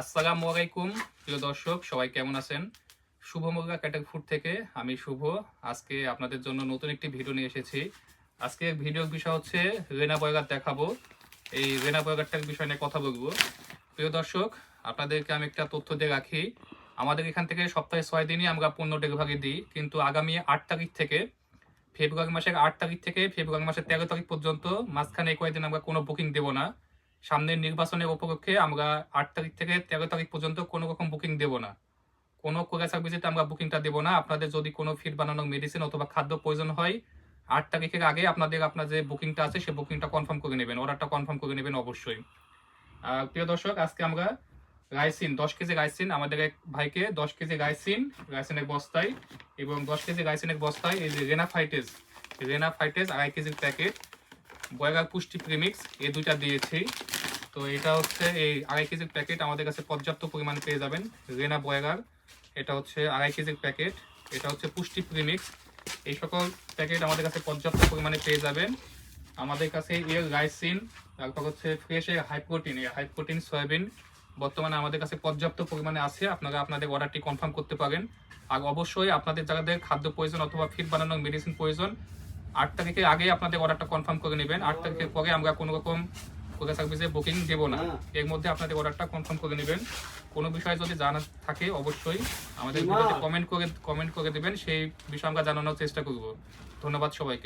আসসালামু আলাইকুম প্রিয় দর্শক, সবাই কেমন আছেন? শুভ মুরগা ক্যাটাল ফুড থেকে আমি শুভ। আজকে আপনাদের জন্য নতুন একটি ভিডিও নিয়ে এসেছি। আজকে ভিডিওর বিষয় হচ্ছে রেনা বার্গার দেখাবো। এই রেনা বার্গারটার বিষয় নিয়ে কথা বলবো। প্রিয় দর্শক, আপনাদেরকে আমি একটা তথ্য দিয়ে রাখি। আমাদের এখান থেকে সপ্তাহে 6 দিনই আমরা পণ্য ডেলিভারি দিই, কিন্তু আগামী 8 তারিখ থেকে ফেব্রুয়ারি মাসের 8 তারিখ থেকে ফেব্রুয়ারি মাসের 13 তারিখ পর্যন্ত মাঝখানে কয়েকদিন আমরা কোনো বুকিং দেব না। সামনের নির্বাচনের উপলক্ষে আমরা 8 তারিখ থেকে 13 তারিখ পর্যন্ত কোনো রকম বুকিং দেব না। কোনো কোরিয়ার সার্ভিসে আমরা বুকিংটা দেব না। আপনাদের যদি কোনো ফিড বানানোর মেডিসিন অথবা খাদ্য প্রয়োজন হয়, 8 তারিখের আগে আপনার যে বুকিংটা আছে সেই বুকিংটা কনফার্ম করে নেবেন, অর্ডারটা কনফার্ম করে নেবেন অবশ্যই। প্রিয় দর্শক, আজকে আমরা রাইসিন 10 কেজি রাইসিন আমাদের এক ভাইকে 10 কেজি রাইসিনের বস্তায় এবং 10 কেজি রাইসিনের বস্তায় এই যে রেনাফাইটেস 2.5 কেজির প্যাকেট, বয়গার পুষ্টি প্রিমিক্স এই দুইটা দিয়েছি। তো এটা হচ্ছে এই 2.5 কেজির প্যাকেট আমাদের কাছে পর্যাপ্ত পরিমাণে পেয়ে যাবেন। রেনা বয়গার এটা হচ্ছে 2.5 কেজির প্যাকেট, এটা হচ্ছে পুষ্টি প্রিমিক্স। এই সকল প্যাকেট আমাদের কাছে পর্যাপ্ত পরিমাণে পেয়ে যাবেন। আমাদের কাছে এর রাইসিন, তারপর হচ্ছে ফ্রেশ এর হাই প্রোটিন সয়াবিন বর্তমানে আমাদের কাছে পর্যাপ্ত পরিমাণে আছে। আপনারা আপনাদের অর্ডারটি কনফার্ম করতে পারেন। আর অবশ্যই আপনাদের যাদের খাদ্য প্রয়োজন অথবা ফিড বানানোর মেডিসিন প্রয়োজন, 8 তারিখের আগে আপনাদের অর্ডারটা কনফার্ম করে নেবেন। 8 তারিখের পরে আমরা কোনো রকম কোরিয়ার সার্ভিসে বুকিং দেব না। এর মধ্যে আপনাদের অর্ডারটা কনফার্ম করে নেবেন। কোনো বিষয় যদি জানা থাকে অবশ্যই আমাদের ভিডিওতে কমেন্ট করে দিবেন, সেই বিষয় আমরা জানানোর চেষ্টা করব। ধন্যবাদ সবাইকে।